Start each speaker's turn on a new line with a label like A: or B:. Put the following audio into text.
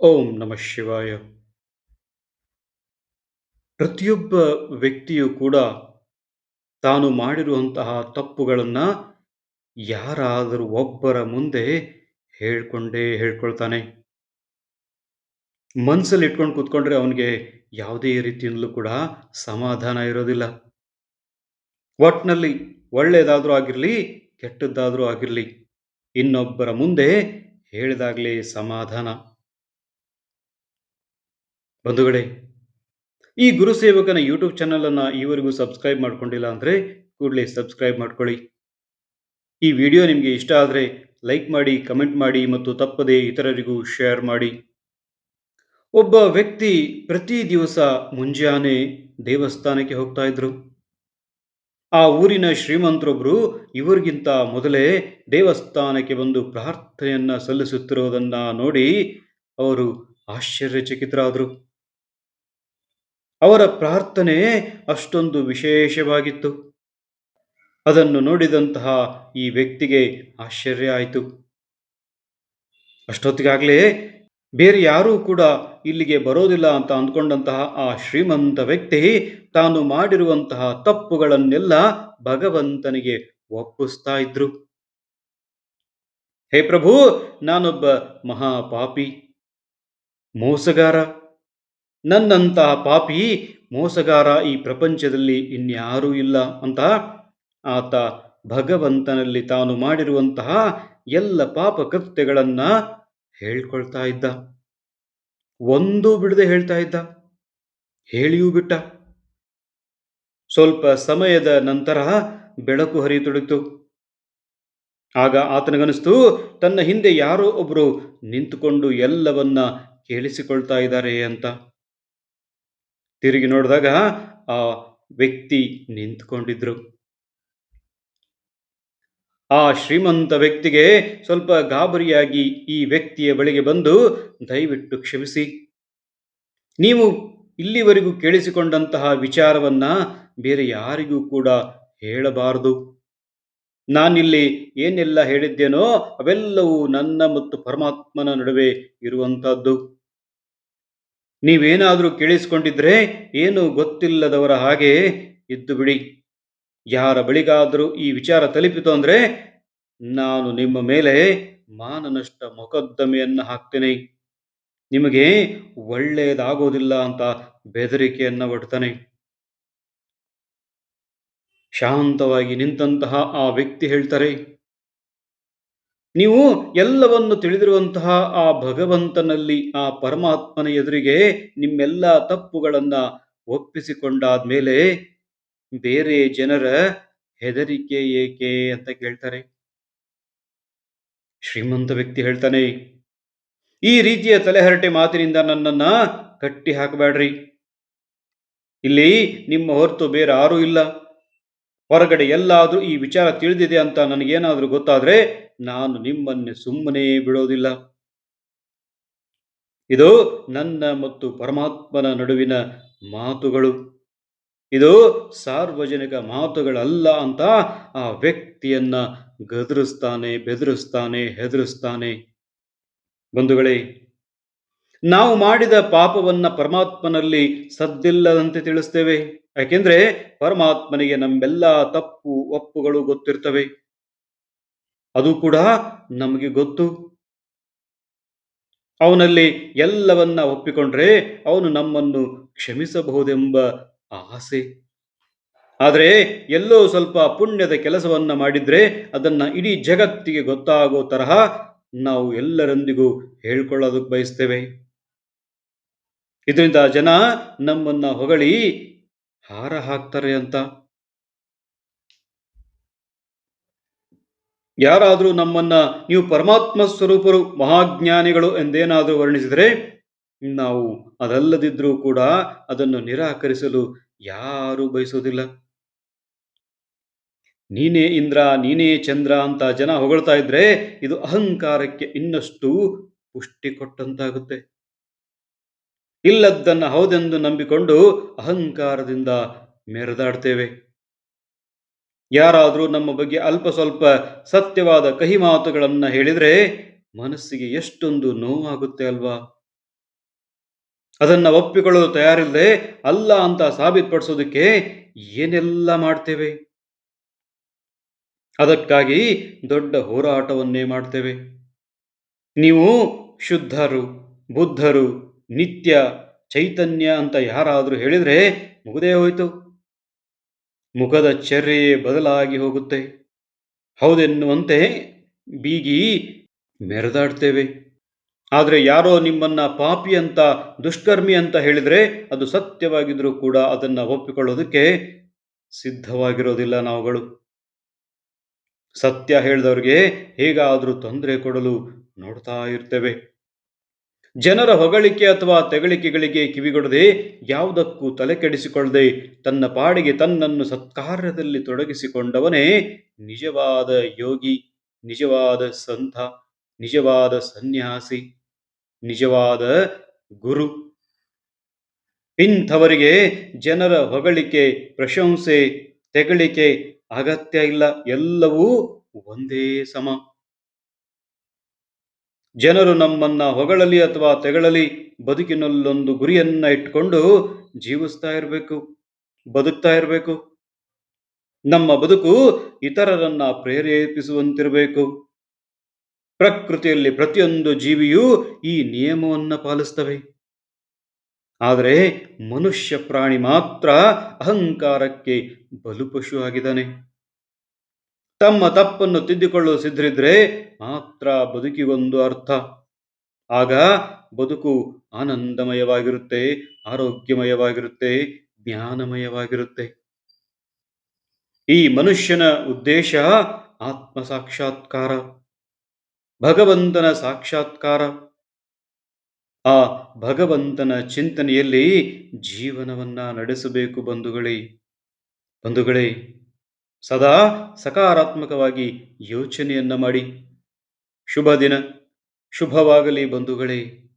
A: ಓಂ ನಮಃ ಶಿವಾಯ. ಪ್ರತಿಯೊಬ್ಬ ವ್ಯಕ್ತಿಯು ಕೂಡ ತಾನು ಮಾಡಿರುವಂತಹ ತಪ್ಪುಗಳನ್ನ ಯಾರಾದರೂ ಒಬ್ಬರ ಮುಂದೆ ಹೇಳ್ಕೊಳ್ತಾನೆ. ಮನಸ್ಸಲ್ಲಿ ಇಟ್ಕೊಂಡು ಕೂತ್ಕೊಂಡ್ರೆ ಅವನಿಗೆ ಯಾವುದೇ ರೀತಿಯಿಂದಲೂ ಕೂಡ ಸಮಾಧಾನ ಇರೋದಿಲ್ಲ. ಒಟ್ನಲ್ಲಿ ಒಳ್ಳೆಯದಾದ್ರೂ ಆಗಿರ್ಲಿ, ಕೆಟ್ಟದ್ದಾದ್ರೂ ಆಗಿರ್ಲಿ, ಇನ್ನೊಬ್ಬರ ಮುಂದೆ ಹೇಳಿದಾಗಲೇ ಸಮಾಧಾನ. ಬಂಧುಗಳೇ, ಈ ಗುರುಸೇವಕನ ಯೂಟ್ಯೂಬ್ ಚಾನಲ್ ಅನ್ನ ಈವರೆಗೂ ಸಬ್ಸ್ಕ್ರೈಬ್ ಮಾಡ್ಕೊಂಡಿಲ್ಲ ಅಂದ್ರೆ ಕೂಡಲೇ ಸಬ್ಸ್ಕ್ರೈಬ್ ಮಾಡ್ಕೊಳ್ಳಿ. ಈ ವಿಡಿಯೋ ನಿಮಗೆ ಇಷ್ಟ ಆದರೆ ಲೈಕ್ ಮಾಡಿ, ಕಮೆಂಟ್ ಮಾಡಿ ಮತ್ತು ತಪ್ಪದೇ ಇತರರಿಗೂ ಶೇರ್ ಮಾಡಿ. ಒಬ್ಬ ವ್ಯಕ್ತಿ ಪ್ರತಿ ದಿವಸ ಮುಂಜಾನೆ ದೇವಸ್ಥಾನಕ್ಕೆ ಹೋಗ್ತಾ ಇದ್ರು. ಆ ಊರಿನ ಶ್ರೀಮಂತರೊಬ್ರು ಇವರಿಗಿಂತ ಮೊದಲೇ ದೇವಸ್ಥಾನಕ್ಕೆ ಬಂದು ಪ್ರಾರ್ಥನೆಯನ್ನ ಸಲ್ಲಿಸುತ್ತಿರುವುದನ್ನ ನೋಡಿ ಅವರು ಆಶ್ಚರ್ಯಚಕಿತರಾದರು. ಅವರ ಪ್ರಾರ್ಥನೆ ಅಷ್ಟೊಂದು ವಿಶೇಷವಾಗಿತ್ತು. ಅದನ್ನು ನೋಡಿದಂತಹ ಈ ವ್ಯಕ್ತಿಗೆ ಆಶ್ಚರ್ಯ ಆಯಿತು. ಅಷ್ಟೊತ್ತಿಗಾಗಲೇ ಬೇರೆ ಯಾರೂ ಕೂಡ ಇಲ್ಲಿಗೆ ಬರೋದಿಲ್ಲ ಅಂತ ಅಂದ್ಕೊಂಡಂತಹ ಆ ಶ್ರೀಮಂತ ವ್ಯಕ್ತಿ ತಾನು ಮಾಡಿರುವಂತಹ ತಪ್ಪುಗಳನ್ನೆಲ್ಲ ಭಗವಂತನಿಗೆ ಒಪ್ಪಿಸ್ತಾ ಇದ್ರು. ಹೇ ಪ್ರಭು, ನಾನೊಬ್ಬ ಮಹಾಪಾಪಿ, ಮೋಸಗಾರ. ನನ್ನಂತಹ ಪಾಪಿ ಮೋಸಗಾರ ಈ ಪ್ರಪಂಚದಲ್ಲಿ ಇನ್ಯಾರೂ ಇಲ್ಲ ಅಂತ ಆತ ಭಗವಂತನಲ್ಲಿ ತಾನು ಮಾಡಿರುವಂತಹ ಎಲ್ಲ ಪಾಪ ಕೃತ್ಯಗಳನ್ನ ಹೇಳ್ಕೊಳ್ತಾ ಇದ್ದ. ಒಂದು ಬಿಡದೆ ಹೇಳ್ತಾ ಇದ್ದ, ಹೇಳಿಯೂ ಬಿಟ್ಟ. ಸ್ವಲ್ಪ ಸಮಯದ ನಂತರ ಬೆಳಕು ಹರಿಯತೊಡಗಿತು. ಆಗ ಆತನಿಗನಿಸ್ತು, ತನ್ನ ಹಿಂದೆ ಯಾರೋ ಒಬ್ರು ನಿಂತುಕೊಂಡು ಎಲ್ಲವನ್ನ ಕೇಳಿಸಿಕೊಳ್ತಾ ಇದ್ದಾರೆ ಅಂತ. ತಿರುಗಿ ನೋಡಿದಾಗ ಆ ವ್ಯಕ್ತಿ ನಿಂತುಕೊಂಡಿದ್ರು. ಆ ಶ್ರೀಮಂತ ವ್ಯಕ್ತಿಗೆ ಸ್ವಲ್ಪ ಗಾಬರಿಯಾಗಿ ಈ ವ್ಯಕ್ತಿಯ ಬಳಿಗೆ ಬಂದು, ದಯವಿಟ್ಟು ಕ್ಷಮಿಸಿ, ನೀವು ಇಲ್ಲಿವರೆಗೂ ಕೇಳಿಸಿಕೊಂಡಂತಹ ವಿಚಾರವನ್ನ ಬೇರೆ ಯಾರಿಗೂ ಕೂಡ ಹೇಳಬಾರದು. ನಾನಿಲ್ಲಿ ಏನೆಲ್ಲ ಹೇಳಿದ್ದೇನೋ ಅವೆಲ್ಲವೂ ನನ್ನ ಮತ್ತು ಪರಮಾತ್ಮನ ನಡುವೆ ಇರುವಂತಹದ್ದು. ನೀವೇನಾದರೂ ಕೇಳಿಸಿಕೊಂಡಿದ್ರೆ ಏನು ಗೊತ್ತಿಲ್ಲದವರ ಹಾಗೆ ಇದ್ದು ಬಿಡಿ. ಯಾರ ಬಳಿಗಾದರೂ ಈ ವಿಚಾರ ತಲುಪಿತು ಅಂದ್ರೆ ನಾನು ನಿಮ್ಮ ಮೇಲೆ ಮಾನನಷ್ಟ ಮೊಕದ್ದಮೆಯನ್ನ ಹಾಕ್ತೇನೆ, ನಿಮಗೆ ಒಳ್ಳೆಯದಾಗೋದಿಲ್ಲ ಅಂತ ಬೆದರಿಕೆಯನ್ನ ಒಡ್ತಾನೆ. ಶಾಂತವಾಗಿ ನಿಂತಹ ಆ ವ್ಯಕ್ತಿ ಹೇಳ್ತಾರೆ, ನೀವು ಎಲ್ಲವನ್ನು ತಿಳಿದಿರುವಂತಹ ಆ ಭಗವಂತನಲ್ಲಿ, ಆ ಪರಮಾತ್ಮನ ಎದುರಿಗೆ ನಿಮ್ಮೆಲ್ಲ ತಪ್ಪುಗಳನ್ನ ಒಪ್ಪಿಸಿಕೊಂಡಾದ್ಮೇಲೆ ಬೇರೆ ಜನರ ಹೆದರಿಕೆ ಏಕೆ ಅಂತ ಕೇಳ್ತಾರೆ. ಶ್ರೀಮಂತ ವ್ಯಕ್ತಿ ಹೇಳ್ತಾನೆ, ಈ ರೀತಿಯ ತಲೆಹರಟೆ ಮಾತಿನಿಂದ ನನ್ನನ್ನ ಕಟ್ಟಿ ಹಾಕಬೇಡ್ರಿ. ಇಲ್ಲಿ ನಿಮ್ಮ ಹೊರತು ಬೇರೆ ಯಾರೂ ಇಲ್ಲ. ಹೊರಗಡೆ ಎಲ್ಲಾದ್ರೂ ಈ ವಿಚಾರ ತಿಳಿದಿದೆ ಅಂತ ನನಗೇನಾದ್ರೂ ಗೊತ್ತಾದ್ರೆ ನಾನು ನಿಮ್ಮನ್ನೇ ಸುಮ್ಮನೆ ಬಿಡೋದಿಲ್ಲ. ಇದು ನನ್ನ ಮತ್ತು ಪರಮಾತ್ಮನ ನಡುವಿನ ಮಾತುಗಳು, ಇದು ಸಾರ್ವಜನಿಕ ಮಾತುಗಳಲ್ಲ ಅಂತ ಆ ವ್ಯಕ್ತಿಯನ್ನ ಗದರಿಸ್ತಾನೆ, ಬೆದರಿಸ್ತಾನೆ, ಹೆದರಿಸ್ತಾನೆ. ಬಂಧುಗಳೇ, ನಾವು ಮಾಡಿದ ಪಾಪವನ್ನ ಪರಮಾತ್ಮನಲ್ಲಿ ಸದ್ದಿಲ್ಲದಂತೆ ತಿಳಿಸ್ತೇವೆ. ಯಾಕೆಂದ್ರೆ ಪರಮಾತ್ಮನಿಗೆ ನಮ್ಮೆಲ್ಲ ತಪ್ಪು ಒಪ್ಪುಗಳು ಗೊತ್ತಿರ್ತವೆ. ಅದು ಕೂಡ ನಮಗೆ ಗೊತ್ತು. ಅವನಲ್ಲಿ ಎಲ್ಲವನ್ನ ಒಪ್ಪಿಕೊಂಡ್ರೆ ಅವನು ನಮ್ಮನ್ನು ಕ್ಷಮಿಸಬಹುದೆಂಬ ಆಸೆ. ಆದರೆ ಎಲ್ಲೋ ಸ್ವಲ್ಪ ಪುಣ್ಯದ ಕೆಲಸವನ್ನ ಮಾಡಿದ್ರೆ ಅದನ್ನ ಇಡೀ ಜಗತ್ತಿಗೆ ಗೊತ್ತಾಗೋ ತರಹ ನಾವು ಎಲ್ಲರೊಂದಿಗೂ ಹೇಳ್ಕೊಳ್ಳೋದಕ್ಕೆ ಬಯಸ್ತೇವೆ. ಇದರಿಂದ ಜನ ನಮ್ಮನ್ನ ಹೊಗಳಿ ಹಾರ ಹಾಕ್ತಾರೆ ಅಂತ. ಯಾರಾದರೂ ನಮ್ಮನ್ನ ನೀವು ಪರಮಾತ್ಮ ಸ್ವರೂಪರು, ಮಹಾಜ್ಞಾನಿಗಳು ಎಂದೇನಾದರೂ ವರ್ಣಿಸಿದರೆ ನಾವು ಅದಲ್ಲದಿದ್ರೂ ಕೂಡ ಅದನ್ನು ನಿರಾಕರಿಸಲು ಯಾರೂ ಬಯಸೋದಿಲ್ಲ. ನೀನೇ ಇಂದ್ರ, ನೀನೇ ಚಂದ್ರ ಅಂತ ಜನ ಹೊಗಳ್ತಾ ಇದ್ರೆ ಇದು ಅಹಂಕಾರಕ್ಕೆ ಇನ್ನಷ್ಟು ಪುಷ್ಟಿ ಕೊಟ್ಟಂತಾಗುತ್ತೆ. ಇಲ್ಲದ್ದನ್ನ ಹೌದೆಂದು ನಂಬಿಕೊಂಡು ಅಹಂಕಾರದಿಂದ ಮೆರೆದಾಡ್ತೇವೆ. ಯಾರಾದರೂ ನಮ್ಮ ಬಗ್ಗೆ ಅಲ್ಪ ಸ್ವಲ್ಪ ಸತ್ಯವಾದ ಕಹಿ ಮಾತುಗಳನ್ನ ಹೇಳಿದ್ರೆ ಮನಸ್ಸಿಗೆ ಎಷ್ಟೊಂದು ನೋವಾಗುತ್ತೆ ಅಲ್ವಾ? ಅದನ್ನ ಒಪ್ಪಿಕೊಳ್ಳಲು ತಯಾರಿಲ್ಲದೆ ಅಲ್ಲ ಅಂತ ಸಾಬೀತುಪಡಿಸೋದಕ್ಕೆ ಏನೆಲ್ಲ ಮಾಡ್ತೇವೆ. ಅದಕ್ಕಾಗಿ ದೊಡ್ಡ ಹೋರಾಟವನ್ನೇ ಮಾಡ್ತೇವೆ. ನೀವು ಶುದ್ಧರು, ಬುದ್ಧರು, ನಿತ್ಯ, ಚೈತನ್ಯ ಅಂತ ಯಾರಾದರೂ ಹೇಳಿದ್ರೆ ಮುಗದೇ ಹೋಯ್ತು. ಮುಖದ ಚರ್ಯೆಯೇ ಬದಲಾಗಿ ಹೋಗುತ್ತೆ. ಹೌದೆನ್ನುವಂತೆ ಬೀಗಿ ಮೆರೆದಾಡ್ತೇವೆ. ಆದರೆ ಯಾರೋ ನಿಮ್ಮನ್ನ ಪಾಪಿ ಅಂತ, ದುಷ್ಕರ್ಮಿ ಅಂತ ಹೇಳಿದ್ರೆ ಅದು ಸತ್ಯವಾಗಿದ್ರೂ ಕೂಡ ಅದನ್ನ ಒಪ್ಪಿಕೊಳ್ಳೋದಕ್ಕೆ ಸಿದ್ಧವಾಗಿರೋದಿಲ್ಲ ನಾವುಗಳು. ಸತ್ಯ ಹೇಳಿದವ್ರಿಗೆ ಹೇಗಾದರೂ ತೊಂದರೆ ಕೊಡಲು ನೋಡ್ತಾ ಇರ್ತೇವೆ. ಜನರ ಹೊಗಳಿಕೆ ಅಥವಾ ತೆಗಳಿಕೆಗಳಿಗೆ ಕಿವಿಗೊಡದೆ, ಯಾವುದಕ್ಕೂ ತಲೆ ಕೆಡಿಸಿಕೊಳ್ಳದೆ ತನ್ನ ಪಾಡಿಗೆ ತನ್ನನ್ನು ಸತ್ಕಾರ್ಯದಲ್ಲಿ ತೊಡಗಿಸಿಕೊಂಡವನೇ ನಿಜವಾದ ಯೋಗಿ, ನಿಜವಾದ ಸಂತ, ನಿಜವಾದ ಸನ್ಯಾಸಿ, ನಿಜವಾದ ಗುರು. ಇಂಥವರಿಗೆ ಜನರ ಹೊಗಳಿಕೆ, ಪ್ರಶಂಸೆ, ತೆಗಳಿಕೆ ಅಗತ್ಯ ಇಲ್ಲ. ಎಲ್ಲವೂ ಒಂದೇ ಸಮ. ಜನರು ನಮ್ಮನ್ನ ಹೊಗಳಲಿ ಅಥವಾ ತೆಗಳಲಿ, ಬದುಕಿನಲ್ಲೊಂದು ಗುರಿಯನ್ನ ಇಟ್ಕೊಂಡು ಜೀವಿಸ್ತಾ ಇರಬೇಕು, ಬದುಕ್ತಾ ಇರಬೇಕು. ನಮ್ಮ ಬದುಕು ಇತರರನ್ನ ಪ್ರೇರೇಪಿಸುವಂತಿರಬೇಕು. ಪ್ರಕೃತಿಯಲ್ಲಿ ಪ್ರತಿಯೊಂದು ಜೀವಿಯೂ ಈ ನಿಯಮವನ್ನ ಪಾಲಿಸ್ತವೆ. ಆದರೆ ಮನುಷ್ಯ ಪ್ರಾಣಿ ಮಾತ್ರ ಅಹಂಕಾರಕ್ಕೆ ಬಲುಪಶು ಆಗಿದ್ದಾನೆ. ತಮ್ಮ ತಪ್ಪನ್ನು ತಿದ್ದಿಕೊಳ್ಳಲು ಸಿದ್ಧರಿದ್ರೆ ಮಾತ್ರ ಬದುಕಿಗೊಂದು ಅರ್ಥ. ಆಗ ಬದುಕು ಆನಂದಮಯವಾಗಿರುತ್ತೆ, ಆರೋಗ್ಯಮಯವಾಗಿರುತ್ತೆ, ಜ್ಞಾನಮಯವಾಗಿರುತ್ತೆ. ಈ ಮನುಷ್ಯನ ಉದ್ದೇಶ ಆತ್ಮ ಸಾಕ್ಷಾತ್ಕಾರ, ಭಗವಂತನ ಸಾಕ್ಷಾತ್ಕಾರ. ಆ ಭಗವಂತನ ಚಿಂತನೆಯಲ್ಲಿ ಜೀವನವನ್ನ ನಡೆಸಬೇಕು ಬಂಧುಗಳೇ. ಸದಾ ಸಕಾರಾತ್ಮಕವಾಗಿ ಯೋಚನೆಯನ್ನ ಮಾಡಿ. ಶುಭ ದಿನ, ಶುಭವಾಗಲಿ ಬಂಧುಗಳೇ.